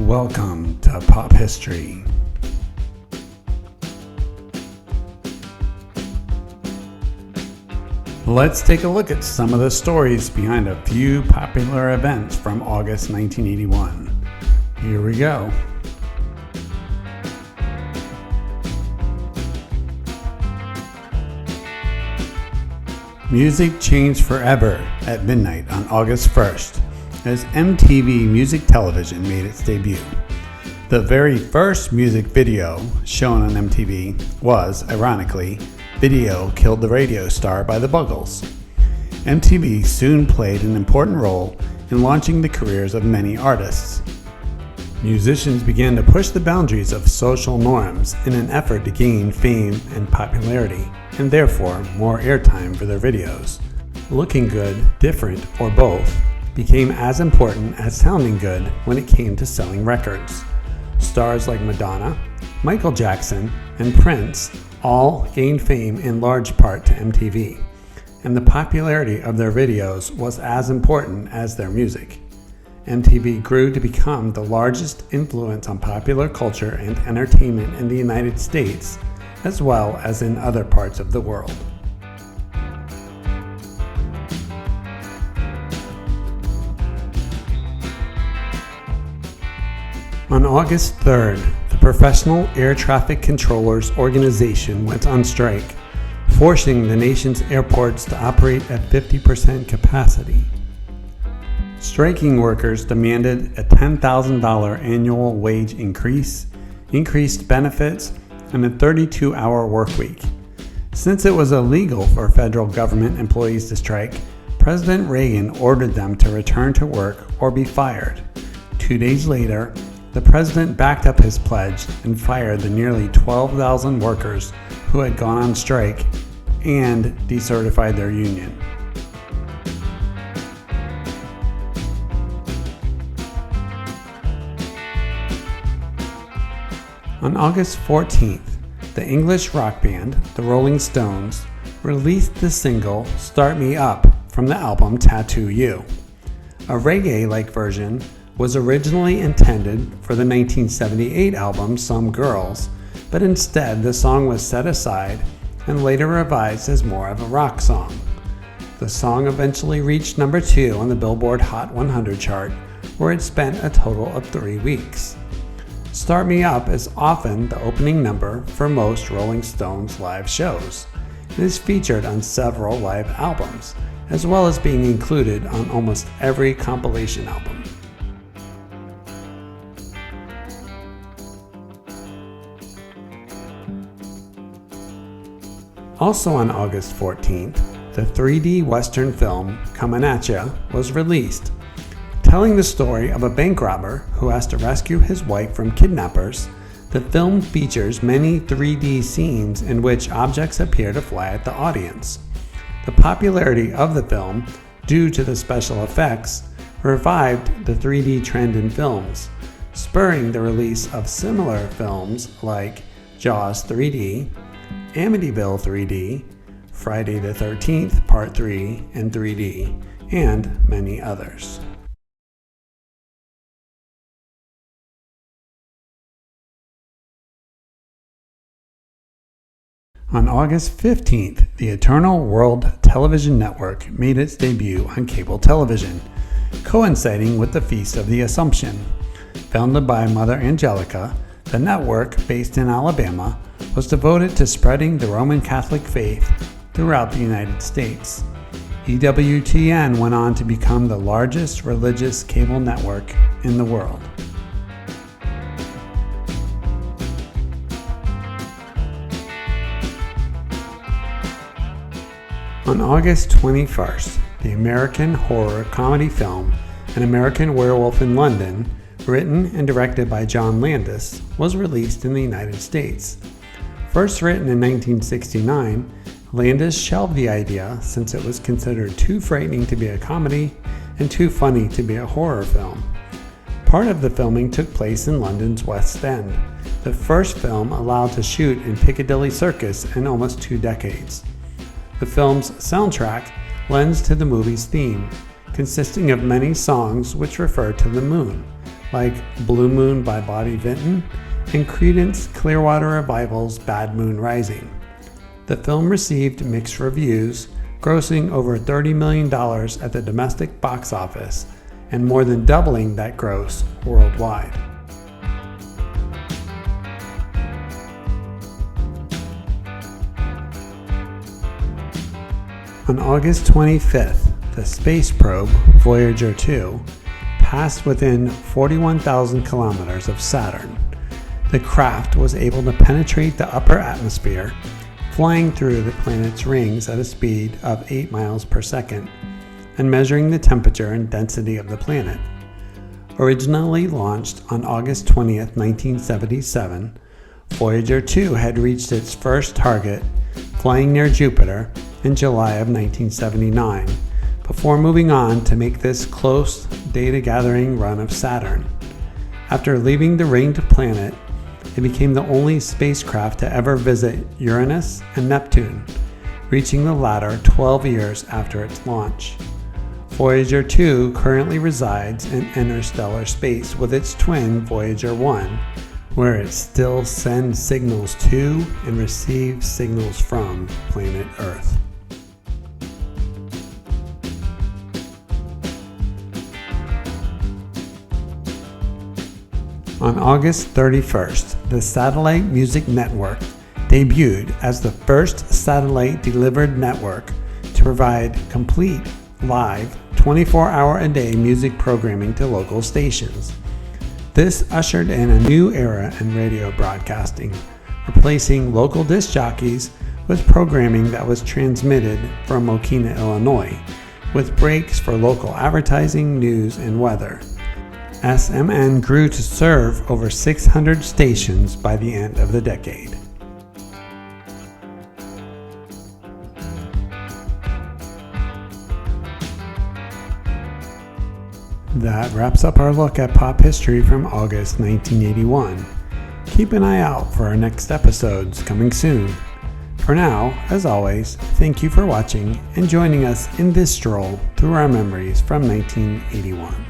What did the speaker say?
Welcome to Pop History. Let's take a look at some of the stories behind a few popular events from August 1981. Here we go. Music changed forever at midnight on August 1st as MTV Music Television made its debut. The very first music video shown on MTV was, ironically, Video Killed the Radio Star by the Buggles. MTV soon played an important role in launching the careers of many artists. Musicians began to push the boundaries of social norms in an effort to gain fame and popularity, and therefore more airtime for their videos. Looking good, different, or both became as important as sounding good when it came to selling records. Stars like Madonna, Michael Jackson, and Prince all gained fame in large part to MTV, and the popularity of their videos was as important as their music. MTV grew to become the largest influence on popular culture and entertainment in the United States, as well as in other parts of the world. On August 3rd, the Professional Air Traffic Controllers Organization went on strike, forcing the nation's airports to operate at 50% capacity. Striking workers demanded a $10,000 annual wage increase, increased benefits, and a 32-hour work week. Since it was illegal for federal government employees to strike, President Reagan ordered them to return to work or be fired. 2 days later, the president backed up his pledge and fired the nearly 12,000 workers who had gone on strike and decertified their union. On August 14th, the English rock band, the Rolling Stones, released the single Start Me Up from the album Tattoo You. A reggae-like version was originally intended for the 1978 album Some Girls, but instead the song was set aside and later revised as more of a rock song. The song eventually reached number 2 on the Billboard Hot 100 chart, where it spent a total of 3 weeks. Start Me Up is often the opening number for most Rolling Stones live shows. It is featured on several live albums, as well as being included on almost every compilation album. Also on August 14th, the 3D Western film Comin' At Ya was released. Telling the story of a bank robber who has to rescue his wife from kidnappers, the film features many 3D scenes in which objects appear to fly at the audience. The popularity of the film, due to the special effects, revived the 3D trend in films, spurring the release of similar films like Jaws 3D, Amityville 3D, Friday the 13th Part 3 in 3D, and many others. On August 15th, the Eternal World Television Network made its debut on cable television, coinciding with the Feast of the Assumption. Founded by Mother Angelica, the network, based in Alabama, was devoted to spreading the Roman Catholic faith throughout the United States. EWTN went on to become the largest religious cable network in the world. On August 21st, the American horror comedy film An American Werewolf in London, written and directed by John Landis, was released in the United States. First written in 1969, Landis shelved the idea since it was considered too frightening to be a comedy and too funny to be a horror film. Part of the filming took place in London's West End, the first film allowed to shoot in Piccadilly Circus in almost 2 decades. The film's soundtrack lends to the movie's theme, consisting of many songs which refer to the moon, like Blue Moon by Bobby Vinton and Creedence Clearwater Revival's Bad Moon Rising. The film received mixed reviews, grossing over $30 million at the domestic box office and more than doubling that gross worldwide. On August 25th, the space probe Voyager 2 passed within 41,000 kilometers of Saturn. The craft was able to penetrate the upper atmosphere, flying through the planet's rings at a speed of 8 miles per second and measuring the temperature and density of the planet. Originally launched on August 20th, 1977, Voyager 2 had reached its first target, flying near Jupiter, in July of 1979, before moving on to make this close data-gathering run of Saturn. After leaving the ringed planet, it became the only spacecraft to ever visit Uranus and Neptune, reaching the latter 12 years after its launch. Voyager 2 currently resides in interstellar space with its twin Voyager 1, where it still sends signals to and receives signals from planet Earth. On August 31st, the Satellite Music Network debuted as the first satellite-delivered network to provide complete, live, 24-hour-a-day music programming to local stations. This ushered in a new era in radio broadcasting, replacing local disc jockeys with programming that was transmitted from Mokena, Illinois, with breaks for local advertising, news, and weather. SMN grew to serve over 600 stations by the end of the decade. That wraps up our look at pop history from August 1981. Keep an eye out for our next episodes coming soon. For now, as always, thank you for watching and joining us in this stroll through our memories from 1981.